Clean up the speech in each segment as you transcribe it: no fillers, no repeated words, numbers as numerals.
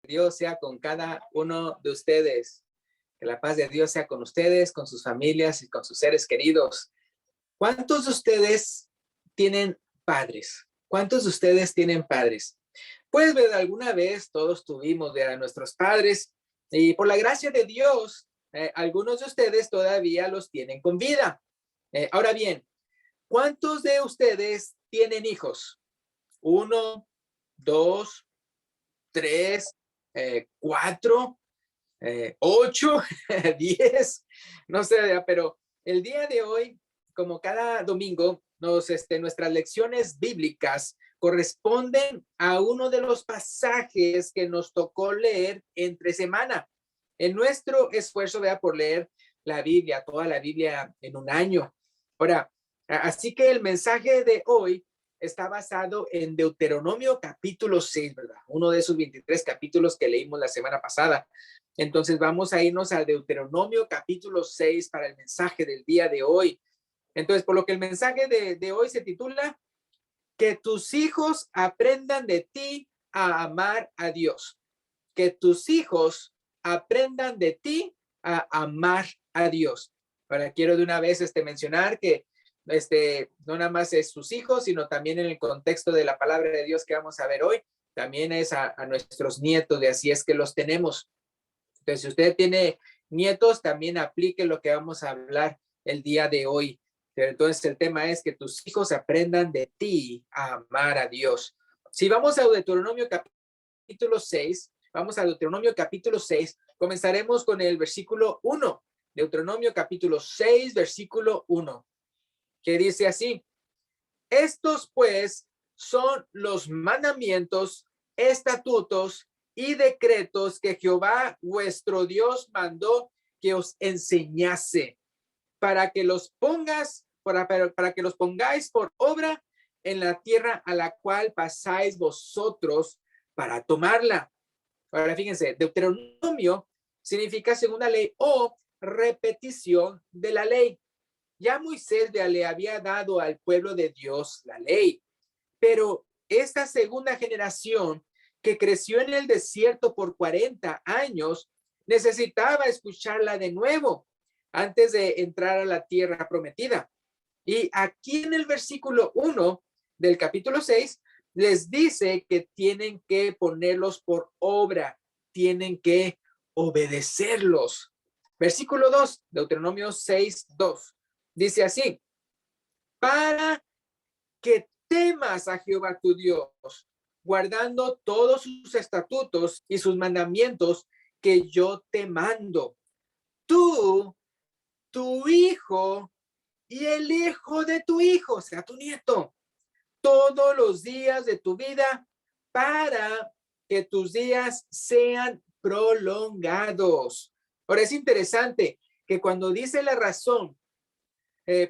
Dios sea con cada uno de ustedes. Que la paz de Dios sea con ustedes, con sus familias y con sus seres queridos. ¿Cuántos de ustedes tienen padres? ¿Cuántos de ustedes tienen padres? Pues, ¿verdad? Alguna vez todos tuvimos a nuestros padres y por la gracia de Dios, algunos de ustedes todavía los tienen con vida. Ahora bien, ¿cuántos de ustedes tienen hijos? 1, 2, 3, 4, 8, 10, no sé, pero el día de hoy, como cada domingo, nuestras lecciones bíblicas corresponden a uno de los pasajes que nos tocó leer entre semana. En nuestro esfuerzo, vea, por leer la Biblia, toda la Biblia en un año. Ahora, así que el mensaje de hoy está basado en Deuteronomio capítulo 6, ¿verdad? Uno de esos 23 capítulos que leímos la semana pasada. Entonces vamos a irnos a Deuteronomio capítulo 6 para el mensaje del día de hoy. Entonces, por lo que el mensaje de hoy se titula Que tus hijos aprendan de ti a amar a Dios. Que tus hijos aprendan de ti a amar a Dios. Ahora quiero de una vez mencionar que no nada más es sus hijos, sino también en el contexto de la palabra de Dios que vamos a ver hoy, también es a nuestros nietos, de así es que los tenemos. Entonces, si usted tiene nietos, también aplique lo que vamos a hablar el día de hoy. Pero entonces, el tema es que tus hijos aprendan de ti a amar a Dios. Si vamos a Deuteronomio capítulo 6, vamos a Deuteronomio capítulo 6, comenzaremos con el versículo 1. Deuteronomio capítulo 6, versículo 1, que dice así: Estos pues son los mandamientos, estatutos y decretos que Jehová vuestro Dios mandó que os enseñase, para que los pongas, para que los pongáis por obra en la tierra a la cual pasáis vosotros para tomarla. Ahora fíjense, Deuteronomio significa segunda ley o repetición de la ley. Ya Moisés le había dado al pueblo de Dios la ley, pero esta segunda generación que creció en el desierto por 40 años necesitaba escucharla de nuevo antes de entrar a la tierra prometida. Y aquí en el versículo 1 del capítulo 6 les dice que tienen que ponerlos por obra, tienen que obedecerlos. Versículo 2, Deuteronomio 6, 2. Dice así: para que temas a Jehová tu Dios, guardando todos sus estatutos y sus mandamientos que yo te mando. Tú, tu hijo y el hijo de tu hijo, o sea, tu nieto, todos los días de tu vida, para que tus días sean prolongados. Ahora es interesante que cuando dice la razón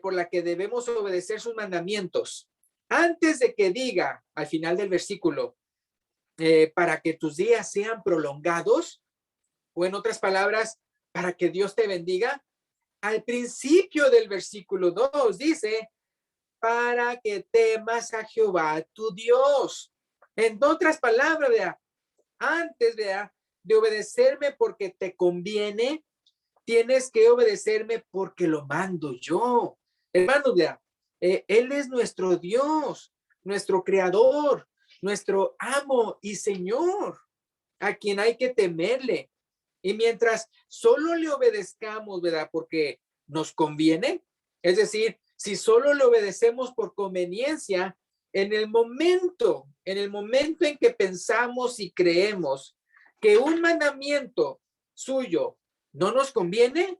por la que debemos obedecer sus mandamientos, antes de que diga al final del versículo, para que tus días sean prolongados, o en otras palabras, para que Dios te bendiga, al principio del versículo 2 dice, para que temas a Jehová tu Dios. En otras palabras, vea, antes, vea, de obedecerme porque te conviene, tienes que obedecerme porque lo mando yo. Hermanos, vea, Él es nuestro Dios, nuestro creador, nuestro amo y Señor, a quien hay que temerle. Y mientras solo le obedezcamos, ¿verdad? Porque nos conviene, es decir, si solo le obedecemos por conveniencia, en el momento en que pensamos y creemos que un mandamiento suyo no nos conviene,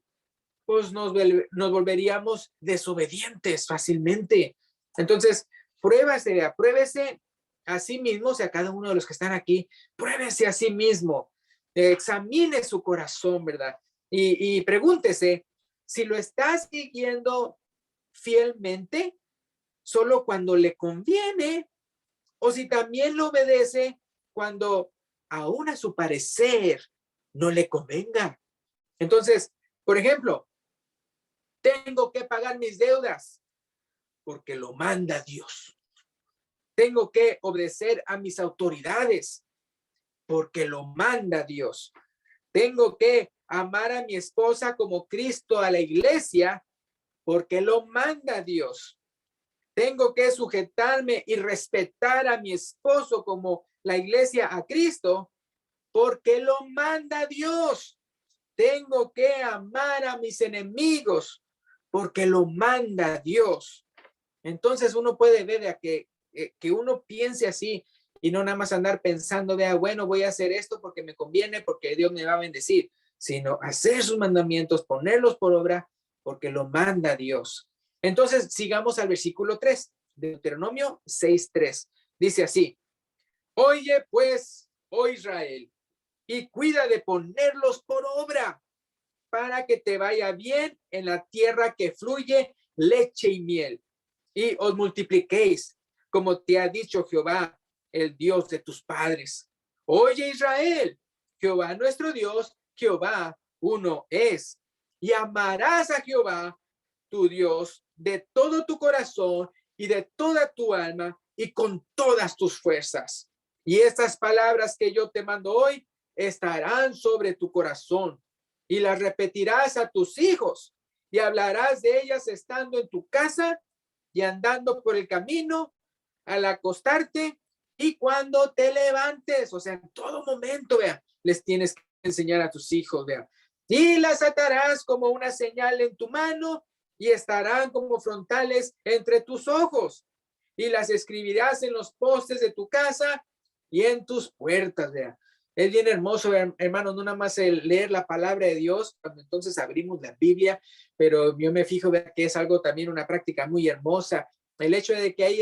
pues nos volveríamos desobedientes fácilmente. Entonces, pruébese a sí mismo, o sea, cada uno de los que están aquí, pruébese a sí mismo, examine su corazón, ¿verdad? Y pregúntese si lo está siguiendo fielmente solo cuando le conviene o si también lo obedece cuando aún a su parecer no le convenga. Entonces, por ejemplo, tengo que pagar mis deudas porque lo manda Dios. Tengo que obedecer a mis autoridades. porque lo manda Dios. Tengo que amar a mi esposa como Cristo a la iglesia, porque lo manda Dios. Tengo que sujetarme y respetar a mi esposo como la iglesia a Cristo, porque lo manda Dios. Tengo que amar a mis enemigos, porque lo manda Dios. Entonces uno puede ver a que uno piense así y no nada más andar pensando, vea, bueno, voy a hacer esto porque me conviene, porque Dios me va a bendecir, sino hacer sus mandamientos, ponerlos por obra, porque lo manda Dios. Entonces, sigamos al versículo 3, Deuteronomio 6:3. Dice así: oye pues, oh Israel, y cuida de ponerlos por obra, para que te vaya bien en la tierra que fluye leche y miel, y os multipliquéis, como te ha dicho Jehová, el Dios de tus padres. Oye Israel, Jehová nuestro Dios, Jehová uno es, y amarás a Jehová tu Dios de todo tu corazón y de toda tu alma y con todas tus fuerzas. Y estas palabras que yo te mando hoy estarán sobre tu corazón, y las repetirás a tus hijos, y hablarás de ellas estando en tu casa y andando por el camino, al acostarte y cuando te levantes. O sea, en todo momento, vea, les tienes que enseñar a tus hijos, vea. Y las atarás como una señal en tu mano, y estarán como frontales entre tus ojos, y las escribirás en los postes de tu casa y en tus puertas, vea. Es bien hermoso, hermano, no nada más el leer la palabra de Dios, cuando entonces abrimos la Biblia, pero yo me fijo que es algo también, una práctica muy hermosa. El hecho de que hay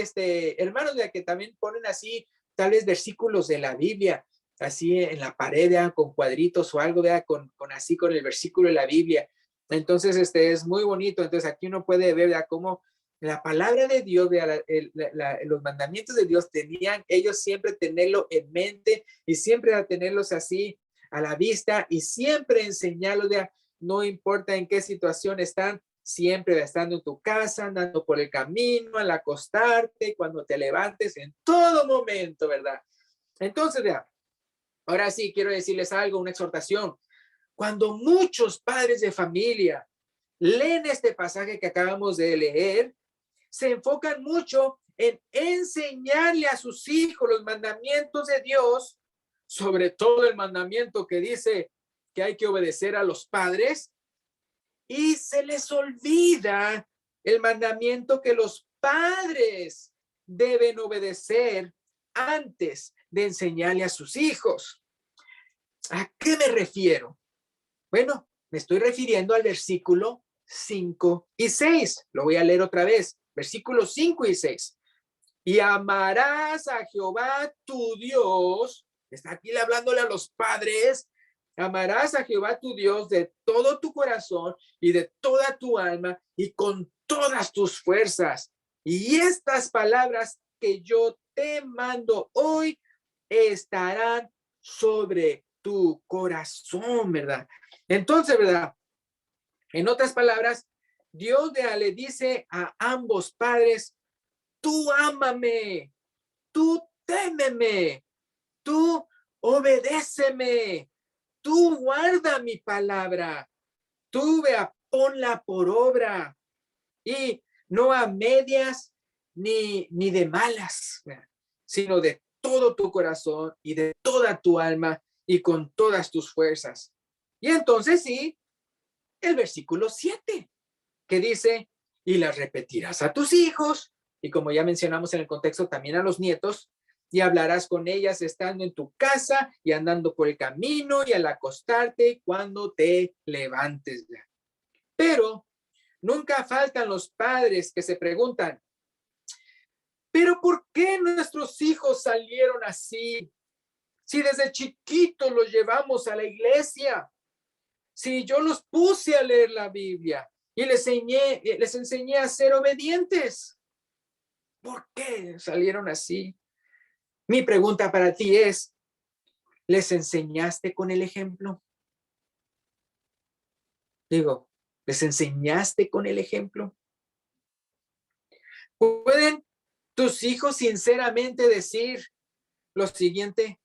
hermanos de que también ponen así, tal vez versículos de la Biblia, así en la pared, ¿verdad? Con cuadritos o algo, ¿verdad? Así con el versículo de la Biblia. Entonces, es muy bonito. Entonces, aquí uno puede ver, ¿verdad? Cómo la palabra de Dios, los mandamientos de Dios tenían ellos siempre tenerlo en mente y siempre tenerlos así a la vista y siempre enseñarlos, de no importa en qué situación están, siempre estando en tu casa, andando por el camino, al acostarte, cuando te levantes, en todo momento, ¿verdad? Entonces, vea, ahora sí quiero decirles algo, una exhortación. Cuando muchos padres de familia leen este pasaje que acabamos de leer, se enfocan mucho en enseñarle a sus hijos los mandamientos de Dios, sobre todo el mandamiento que dice que hay que obedecer a los padres, y se les olvida el mandamiento que los padres deben obedecer antes de enseñarle a sus hijos. ¿A qué me refiero? Bueno, me estoy refiriendo al versículo 5 y 6. Lo voy a leer otra vez. Versículos 5 y 6. Y amarás a Jehová tu Dios. Está aquí hablándole a los padres. Amarás a Jehová tu Dios de todo tu corazón y de toda tu alma y con todas tus fuerzas. Y estas palabras que yo te mando hoy estarán sobre tu corazón, ¿verdad? Entonces, ¿verdad? En otras palabras, Dios le dice a ambos padres: tú ámame, tú témeme, tú obedéceme, tú guarda mi palabra, tú vea, ponla por obra, y no a medias ni de malas, sino de todo tu corazón y de toda tu alma y con todas tus fuerzas. Y entonces sí, el versículo 7, que dice: y las repetirás a tus hijos, y como ya mencionamos en el contexto, también a los nietos, y hablarás con ellas estando en tu casa y andando por el camino y al acostarte cuando te levantes. Pero nunca faltan los padres que se preguntan: ¿pero por qué nuestros hijos salieron así? Si desde chiquitos los llevamos a la iglesia, si yo los puse a leer la Biblia y les enseñé a ser obedientes, ¿por qué salieron así? Mi pregunta para ti es: ¿les enseñaste con el ejemplo? Digo, ¿les enseñaste con el ejemplo? ¿Pueden tus hijos sinceramente decir lo siguiente: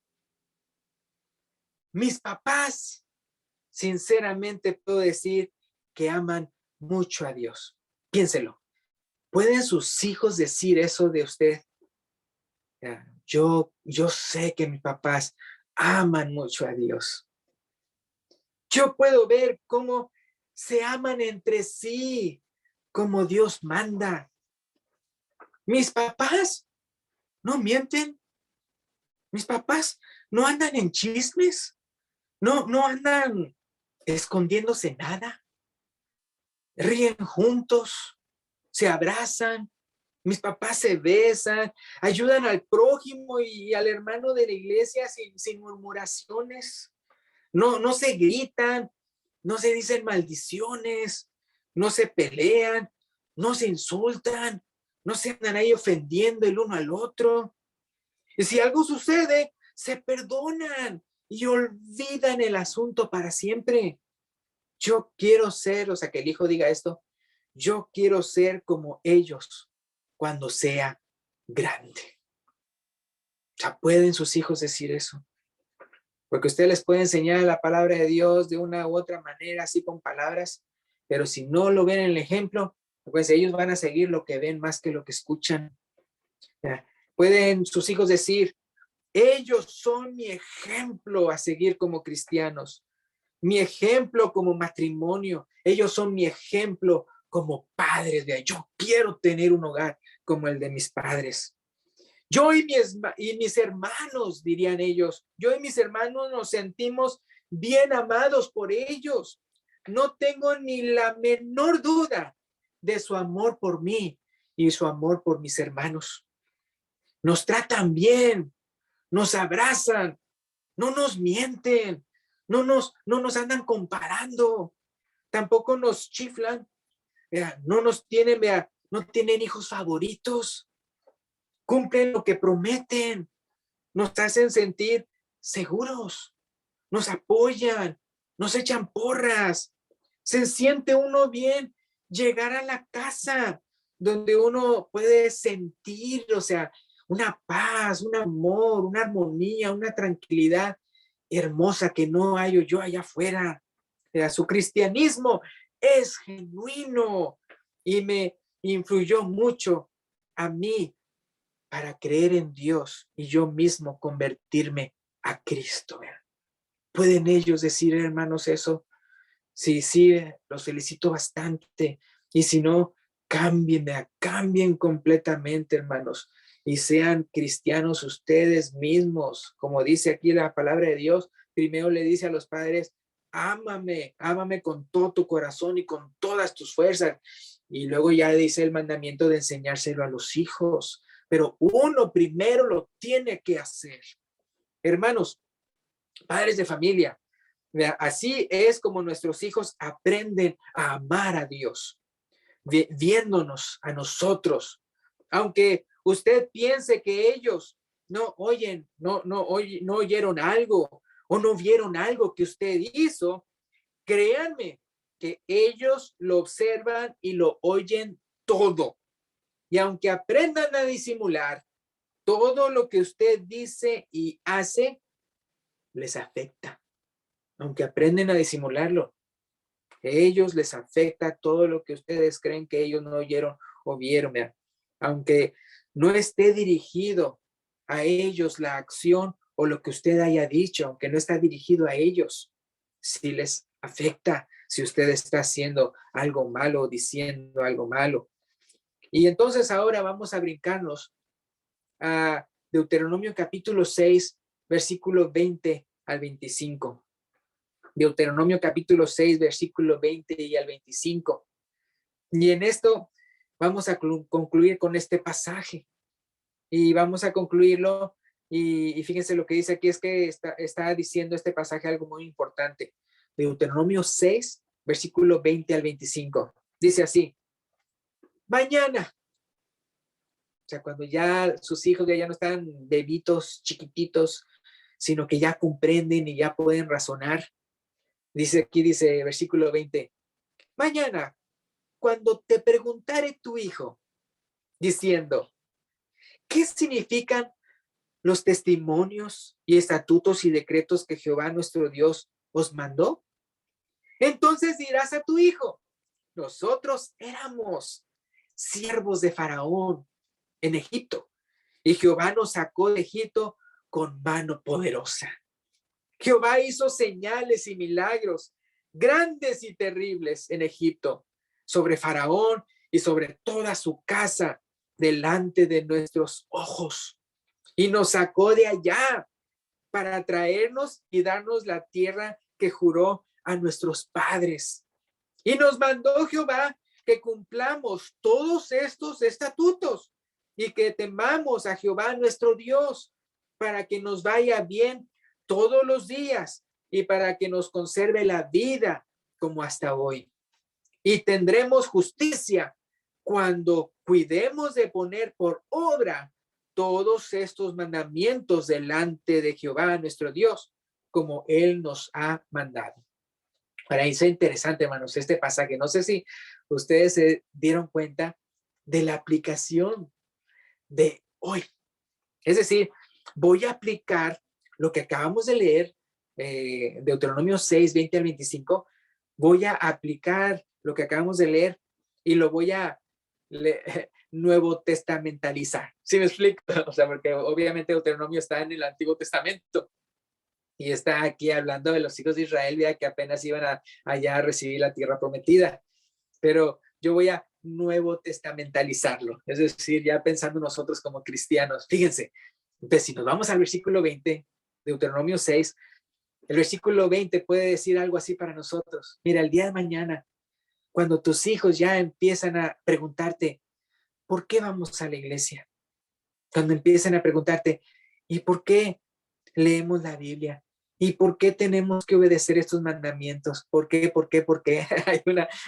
Mis papás, sinceramente puedo decir que aman mucho a Dios. Piénselo. ¿Pueden sus hijos decir eso de usted? Yo sé que mis papás aman mucho a Dios. Yo puedo ver cómo se aman entre sí, como Dios manda. Mis papás no mienten. Mis papás no andan en chismes. No andan escondiéndose nada. Ríen juntos, se abrazan. Mis papás se besan, ayudan al prójimo y al hermano de la iglesia sin murmuraciones. No se gritan, no se dicen maldiciones, no se pelean, no se insultan, no se andan ahí ofendiendo el uno al otro. Y si algo sucede, se perdonan y olvidan el asunto para siempre. Yo quiero ser, o sea, que el hijo diga esto, yo quiero ser como ellos cuando sea grande. O sea, ¿pueden sus hijos decir eso? Porque usted les puede enseñar la palabra de Dios de una u otra manera, así con palabras, pero si no lo ven en el ejemplo, pues ellos van a seguir lo que ven más que lo que escuchan. Pueden sus hijos decir, ellos son mi ejemplo a seguir como cristianos, mi ejemplo como matrimonio, ellos son mi ejemplo como padres. Yo quiero tener un hogar como el de mis padres. Yo y mis hermanos, dirían ellos, yo y mis hermanos nos sentimos bien amados por ellos. No tengo ni la menor duda de su amor por mí y su amor por mis hermanos. Nos tratan bien, nos abrazan, no nos mienten, no nos andan comparando, tampoco nos chiflan, no tienen hijos favoritos, cumplen lo que prometen, nos hacen sentir seguros, nos apoyan, nos echan porras, se siente uno bien llegar a la casa donde uno puede sentir, o sea, una paz, un amor, una armonía, una tranquilidad hermosa que no hay yo allá afuera. O sea, su cristianismo es genuino y me influyó mucho a mí para creer en Dios y yo mismo convertirme a Cristo. ¿Pueden ellos decir, hermanos, eso? Sí, los felicito bastante. Y si no, cambien completamente, hermanos, y sean cristianos ustedes mismos. Como dice aquí la palabra de Dios, primero le dice a los padres, ámame con todo tu corazón y con todas tus fuerzas. Y luego ya dice el mandamiento de enseñárselo a los hijos. Pero uno primero lo tiene que hacer. Hermanos, padres de familia, así es como nuestros hijos aprenden a amar a Dios, viéndonos a nosotros. Aunque usted piense que ellos no oyeron algo o no vieron algo que usted hizo, créanme que ellos lo observan y lo oyen todo. Y aunque aprendan a disimular, todo lo que usted dice y hace les afecta. Aunque aprenden a disimularlo, a ellos les afecta todo lo que ustedes creen que ellos no oyeron o vieron. Aunque no esté dirigido a ellos la acción o lo que usted haya dicho, aunque no está dirigido a ellos, sí les afecta si usted está haciendo algo malo o diciendo algo malo. Y entonces ahora vamos a brincarnos a Deuteronomio capítulo 6, versículo 20 al 25. Deuteronomio capítulo 6, versículo 20 y al 25. Y en esto vamos a concluir con este pasaje. Y vamos a concluirlo. Y fíjense lo que dice aquí, es que está diciendo este pasaje algo muy importante. Deuteronomio 6, versículo 20 al 25. Dice así: mañana, o sea, cuando ya sus hijos ya no están bebitos chiquititos, sino que ya comprenden y ya pueden razonar. Dice versículo 20, mañana, cuando te preguntare tu hijo, diciendo, ¿qué significan los testimonios y estatutos y decretos que Jehová nuestro Dios os mandó? Entonces dirás a tu hijo, nosotros éramos siervos de Faraón en Egipto, y Jehová nos sacó de Egipto con mano poderosa. Jehová hizo señales y milagros grandes y terribles en Egipto, sobre Faraón y sobre toda su casa, delante de nuestros ojos. Y nos sacó de allá para traernos y darnos la tierra que juró a nuestros padres. Y nos mandó Jehová que cumplamos todos estos estatutos y que temamos a Jehová nuestro Dios, para que nos vaya bien todos los días y para que nos conserve la vida como hasta hoy. Y tendremos justicia cuando cuidemos de poner por obra todos estos mandamientos delante de Jehová nuestro Dios, como Él nos ha mandado. Para eso es interesante, hermanos, este pasaje. No sé si ustedes se dieron cuenta de la aplicación de hoy. Es decir, voy a aplicar lo que acabamos de leer, Deuteronomio 6, 20 al 25. Voy a aplicar lo que acabamos de leer y lo voy a nuevo testamentalizar. ¿Sí me explico? O sea, porque obviamente Deuteronomio está en el Antiguo Testamento y está aquí hablando de los hijos de Israel, ya que apenas iban allá a recibir la tierra prometida. Pero yo voy a nuevo testamentalizarlo, es decir, ya pensando nosotros como cristianos. Fíjense, entonces si nos vamos al versículo 20, Deuteronomio 6, el versículo 20 puede decir algo así para nosotros. Mira, el día de mañana, cuando tus hijos ya empiezan a preguntarte, ¿por qué vamos a la iglesia? Cuando empiezan a preguntarte, ¿y por qué leemos la Biblia? ¿Y por qué tenemos que obedecer estos mandamientos? ¿Por qué? ¿Por qué? ¿Por qué?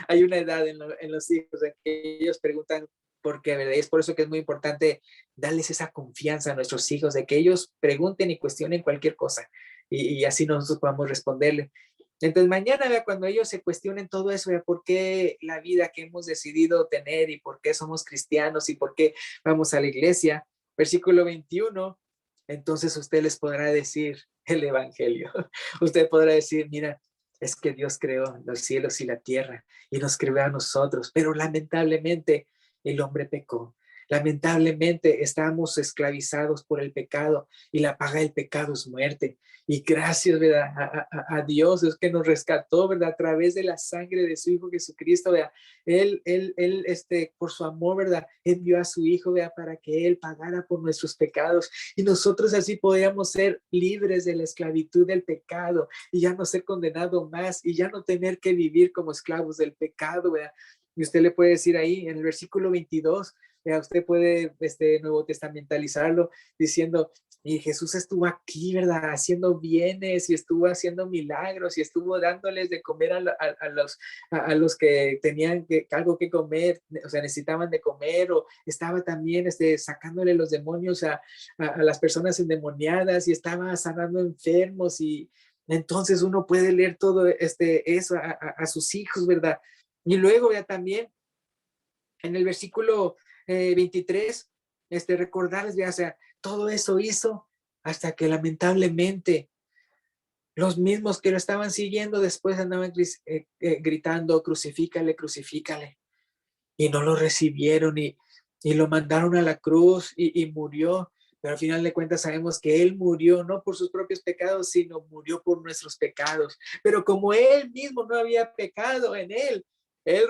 hay una edad en los hijos en que ellos preguntan por qué, ¿verdad? Y es por eso que es muy importante darles esa confianza a nuestros hijos, de que ellos pregunten y cuestionen cualquier cosa y así nosotros podamos responderle. Entonces mañana, ¿verdad? Cuando ellos se cuestionen todo eso, ¿verdad? ¿Por qué la vida que hemos decidido tener y por qué somos cristianos y por qué vamos a la iglesia? Versículo 21, entonces usted les podrá decir el evangelio. Usted podrá decir, mira, es que Dios creó los cielos y la tierra y nos creó a nosotros, pero lamentablemente el hombre pecó. Lamentablemente estamos esclavizados por el pecado y la paga del pecado es muerte. Y gracias, ¿verdad? A Dios es que nos rescató, ¿verdad? A través de la sangre de su Hijo Jesucristo, ¿verdad? Él, por su amor, ¿verdad? Envió a su Hijo, ¿verdad? Para que Él pagara por nuestros pecados. Y nosotros así podríamos ser libres de la esclavitud del pecado y ya no ser condenado más y ya no tener que vivir como esclavos del pecado, ¿verdad? Y usted le puede decir ahí en el versículo 22, usted puede nuevo testamentalizarlo diciendo, y Jesús estuvo aquí, ¿verdad? Haciendo bienes y estuvo haciendo milagros y estuvo dándoles de comer a los que tenían algo que comer, o sea, necesitaban de comer, o estaba también sacándole los demonios a las personas endemoniadas y estaba sanando enfermos y entonces uno puede leer todo eso a sus hijos, ¿verdad? Y luego ya también en el versículo 23, recordarles, ya, o sea, todo eso hizo hasta que lamentablemente los mismos que lo estaban siguiendo después andaban gritando, crucifícale, crucifícale, y no lo recibieron y lo mandaron a la cruz y murió. Pero al final de cuentas sabemos que Él murió no por sus propios pecados, sino murió por nuestros pecados. Pero como Él mismo no había pecado en Él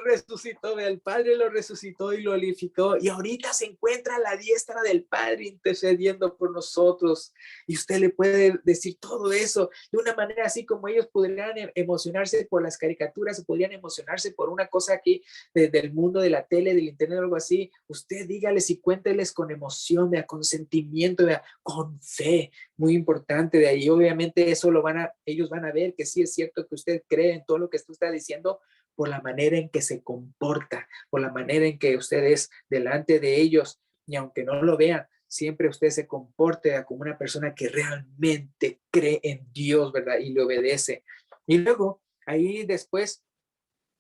resucitó, el Padre lo resucitó y lo glorificó. Y ahorita se encuentra a la diestra del Padre intercediendo por nosotros. Y usted le puede decir todo eso de una manera así como ellos podrían emocionarse por las caricaturas, o podrían emocionarse por una cosa aquí del mundo de la tele, del internet o algo así. Usted dígales y cuénteles con emoción, con sentimiento, con fe, muy importante de ahí. Obviamente eso ellos van a ver que sí es cierto que usted cree en todo lo que usted está diciendo por la manera en que se comporta, por la manera en que usted es delante de ellos, y aunque no lo vean, siempre usted se comporte como una persona que realmente cree en Dios, ¿verdad? Y le obedece. Y luego, ahí después,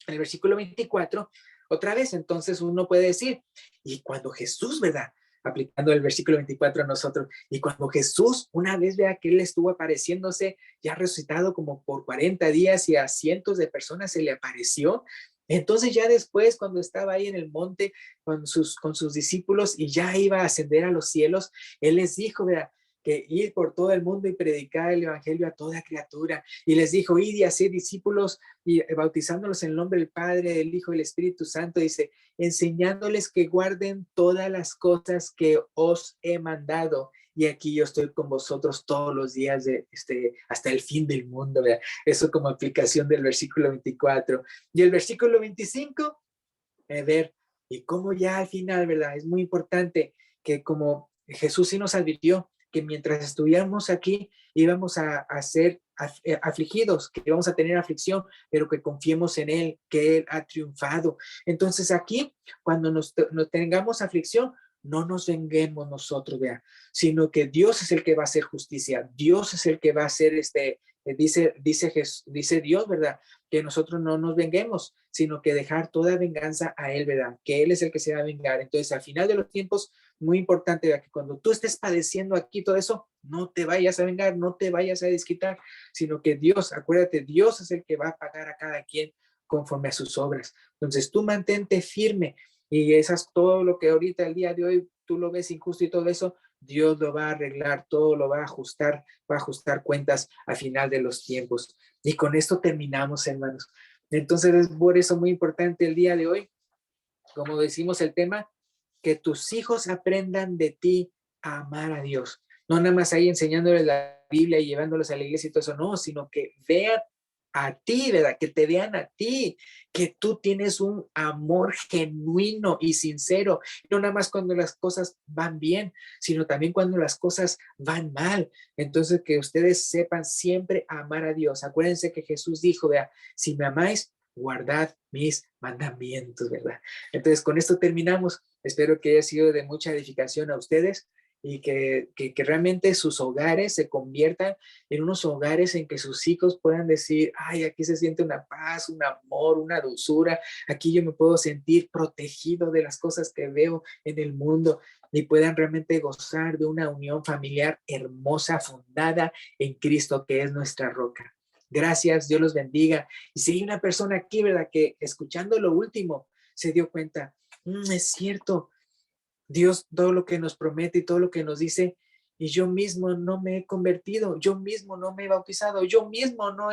en el versículo 24, otra vez, entonces uno puede decir, y cuando Jesús, ¿verdad? aplicando el versículo 24 a nosotros. Y cuando Jesús, una vez vea que Él estuvo apareciéndose, ya resucitado como por 40 días y a cientos de personas se le apareció, entonces ya después, cuando estaba ahí en el monte con sus discípulos y ya iba a ascender a los cielos, Él les dijo, vea, que ir por todo el mundo y predicar el evangelio a toda criatura. Y les dijo, id y haced discípulos y bautizándolos en el nombre del Padre, del Hijo y del Espíritu Santo, dice, enseñándoles que guarden todas las cosas que os he mandado. Y aquí yo estoy con vosotros todos los días hasta el fin del mundo. ¿Verdad? Eso como aplicación del versículo 24. Y el versículo 25, ver, y como ya al final, ¿verdad? Es muy importante que como Jesús sí nos advirtió que mientras estuviéramos aquí íbamos a ser afligidos, que íbamos a tener aflicción, pero que confiemos en Él, que Él ha triunfado. Entonces aquí, cuando nos tengamos aflicción, no nos venguemos nosotros, vea, sino que Dios es el que va a hacer justicia, Dios es el que va a hacer dice Dios, ¿verdad? Que nosotros no nos venguemos, sino que dejar toda venganza a Él, ¿verdad? Que Él es el que se va a vengar. Entonces, al final de los tiempos, muy importante, ¿verdad? Que cuando tú estés padeciendo aquí todo eso, no te vayas a vengar, no te vayas a desquitar, sino que Dios, acuérdate, Dios es el que va a pagar a cada quien conforme a sus obras. Entonces, tú mantente firme y esas, todo lo que ahorita, el día de hoy, tú lo ves injusto y todo eso, Dios lo va a arreglar, todo lo va a ajustar cuentas al final de los tiempos. Y con esto terminamos, hermanos. Entonces es por eso muy importante el día de hoy, como decimos el tema, que tus hijos aprendan de ti a amar a Dios. No nada más ahí enseñándoles la Biblia y llevándolos a la iglesia y todo eso, no, sino que vean a ti, ¿verdad? Que te vean a ti, que tú tienes un amor genuino y sincero, no nada más cuando las cosas van bien, sino también cuando las cosas van mal. Entonces, que ustedes sepan siempre amar a Dios. Acuérdense que Jesús dijo, vea, si me amáis, guardad mis mandamientos, ¿verdad? Entonces, con esto terminamos. Espero que haya sido de mucha edificación a ustedes y que realmente sus hogares se conviertan en unos hogares en que sus hijos puedan decir, ay, aquí se siente una paz, un amor, una dulzura, aquí yo me puedo sentir protegido de las cosas que veo en el mundo y puedan realmente gozar de una unión familiar hermosa, fundada en Cristo, que es nuestra roca. Gracias, Dios los bendiga. Y si hay una persona aquí, ¿verdad? Que escuchando lo último se dio cuenta, es cierto, Dios todo lo que nos promete y todo lo que nos dice, y yo mismo no me he convertido, yo mismo no me he bautizado, yo mismo no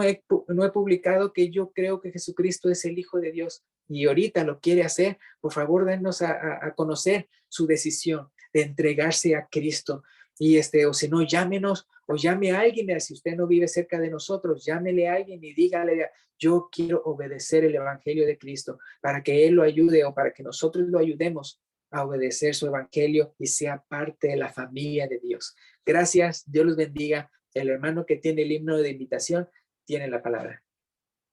he publicado que yo creo que Jesucristo es el Hijo de Dios y ahorita lo quiere hacer. Por favor, denos a conocer su decisión de entregarse a Cristo. Y o si no, llámenos o llame a alguien, si usted no vive cerca de nosotros, llámele a alguien y dígale, yo quiero obedecer el Evangelio de Cristo para que Él lo ayude o para que nosotros lo ayudemos a obedecer su Evangelio y sea parte de la familia de Dios. Gracias, Dios los bendiga. El hermano que tiene el himno de invitación tiene la palabra.